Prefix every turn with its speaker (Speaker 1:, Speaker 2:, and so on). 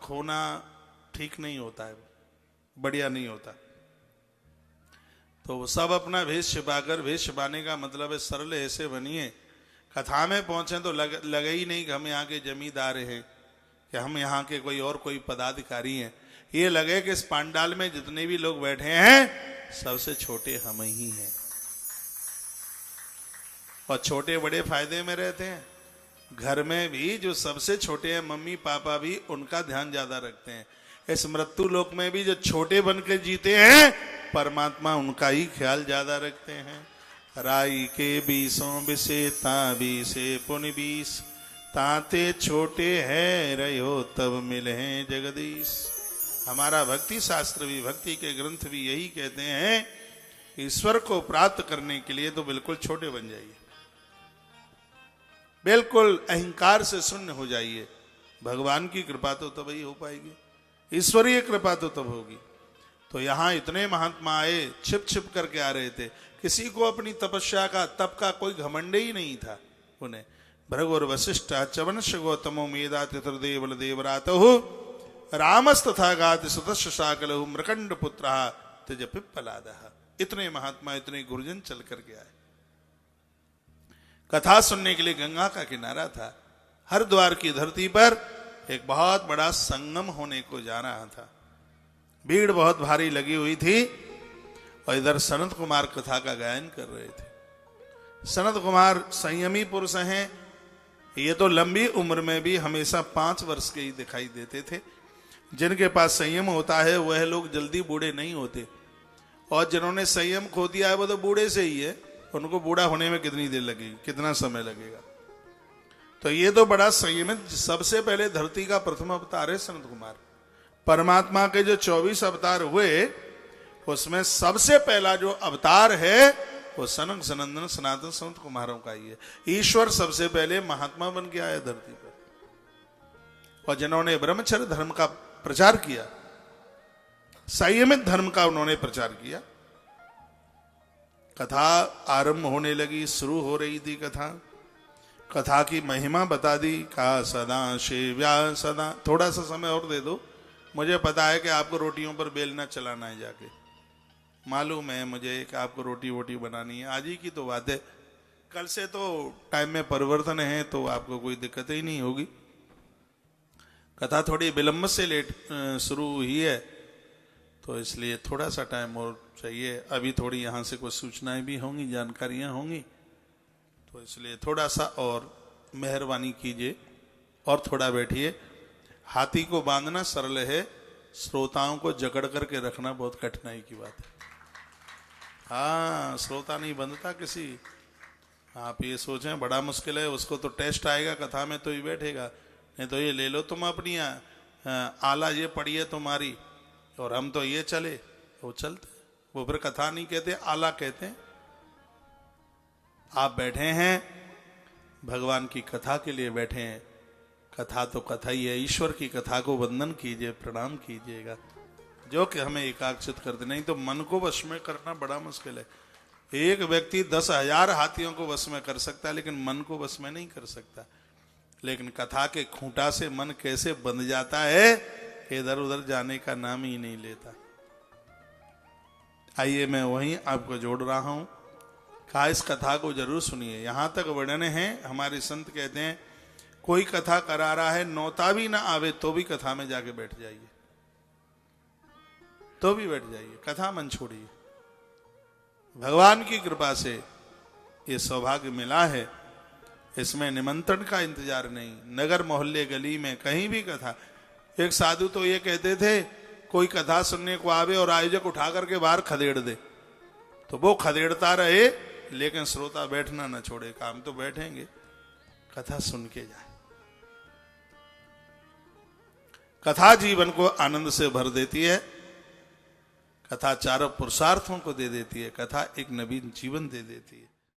Speaker 1: खोना ठीक नहीं होता है, बढ़िया नहीं होता। तो सब अपना भेष छिपाकर, भेष छिपाने का मतलब है सरल ऐसे बनिए, कथा में पहुंचे तो लगे ही नहीं कि हम यहाँ के जमींदार हैं, कि हम यहाँ के कोई पदाधिकारी हैं। ये लगे कि इस पांडाल में जितने भी लोग बैठे हैं सबसे छोटे हम ही हैं। और छोटे बड़े फायदे में रहते हैं। घर में भी जो सबसे छोटे हैं मम्मी पापा भी उनका ध्यान ज्यादा रखते हैं। इस मृत्यु लोक में भी जो छोटे बनकर जीते हैं परमात्मा उनका ही ख्याल ज्यादा रखते हैं। राई के बीसों बिसे ता बीसे पुनि बीस, ताते छोटे हैं रहो तब मिले हैं जगदीश। हमारा भक्ति शास्त्र भी, भक्ति के ग्रंथ भी यही कहते हैं, ईश्वर को प्राप्त करने के लिए तो बिल्कुल छोटे बन जाइए, बिल्कुल अहंकार से शून्य हो जाइए। भगवान की कृपा तो तब ही हो पाएगी, ईश्वरीय कृपा तो तब होगी। तो यहां इतने महात्मा आए, छिप छिप करके आ रहे थे। किसी को अपनी तपस्या का, तप का कोई घमंड ही नहीं था उन्हें। भृगुर वशिष्ठ चवनश गौतमो मेधा तितुर्देव देवरातहु रामस्तथा गात सुतश शाकलहु मृकंड पुत्र त्यज पिप्पलादः। इतने महात्मा, इतने गुरुजन चल करके आए। कथा सुनने के लिए गंगा का किनारा था। हरिद्वार की धरती पर एक बहुत बड़ा संगम होने को जा रहा था। भीड़ बहुत भारी लगी हुई थी और इधर सनत कुमार कथा का गायन कर रहे थे। सनत कुमार संयमी पुरुष हैं। ये तो लंबी उम्र में भी हमेशा 5 वर्ष के ही दिखाई देते थे। जिनके पास संयम होता है वह लोग जल्दी बूढ़े नहीं होते, और जिन्होंने संयम खो दिया है वो तो बूढ़े से ही है। उनको बूढ़ा होने में कितनी देर लगेगी, कितना समय लगेगा। तो ये तो बड़ा संयमित, सबसे पहले धरती का प्रथम अवतार है सनत कुमार। परमात्मा के जो 24 अवतार हुए उसमें सबसे पहला जो अवतार है वो सनक सनंदन सनातन सनत कुमारों का ही है। ईश्वर सबसे पहले महात्मा बन के आया धरती पर, और जिन्होंने ब्रह्मचर्य धर्म का प्रचार किया, संयमित धर्म का उन्होंने प्रचार किया। कथा आरंभ होने लगी, शुरू हो रही थी कथा। कथा की महिमा बता दी। का सदा शिव्या सदा। थोड़ा सा समय और दे दो, मुझे पता है कि आपको रोटियों पर बेलना चलाना है जाके, मालूम है मुझे कि आपको रोटी वोटी बनानी है। आज ही की तो बात है, कल से तो टाइम में परिवर्तन है तो आपको कोई दिक्कत ही नहीं होगी। कथा थोड़ी विलंब से लेट शुरू हुई है तो इसलिए थोड़ा सा टाइम और चाहिए। अभी थोड़ी यहाँ से कुछ सूचनाएं भी होंगी, जानकारियां होंगी, तो इसलिए थोड़ा सा और मेहरबानी कीजिए और थोड़ा बैठिए। हाथी को बांधना सरल है, श्रोताओं को जकड़ करके रखना बहुत कठिनाई की बात है। हाँ, श्रोता नहीं बंधता किसी। आप ये सोचें बड़ा मुश्किल है, उसको तो टेस्ट आएगा कथा में तो ही बैठेगा, नहीं तो ये ले लो तुम अपनी आला ये पढ़िए तुम्हारी और हम तो ये चले, वो चलते। वो फिर कथा नहीं कहते, आला कहते हैं। आप बैठे हैं भगवान की कथा के लिए बैठे हैं। कथा तो कथा ही है, ईश्वर की कथा को वंदन कीजिए, प्रणाम कीजिएगा, जो कि हमें एकाग्रचित कर दे। नहीं तो मन को वश में करना बड़ा मुश्किल है। एक व्यक्ति 10,000 हाथियों को वश में कर सकता है लेकिन मन को वश में नहीं कर सकता। लेकिन कथा के खूंटा से मन कैसे बंध जाता है, इधर उधर जाने का नाम ही नहीं लेता। आइए मैं वहीं आपको जोड़ रहा हूं। कहा इस कथा को जरूर सुनिए। यहां तक वर्णन है, हमारे संत कहते हैं कोई कथा करा रहा है, नौता भी ना आवे तो भी कथा में जाके बैठ जाइए, तो भी बैठ जाइए, कथा मन छोड़िए। भगवान की कृपा से ये सौभाग्य मिला है, इसमें निमंत्रण का इंतजार नहीं। नगर मोहल्ले गली में कहीं भी कथा। एक साधु तो ये कहते थे कोई कथा सुनने को आवे और आयोजक उठा करके बाहर खदेड़ दे तो वो खदेड़ता रहे लेकिन श्रोता बैठना न छोड़े। काम तो बैठेंगे, कथा सुन के जाए। कथा जीवन को आनंद से भर देती है। कथा चारों पुरुषार्थों को दे देती है। कथा एक नवीन जीवन दे देती है।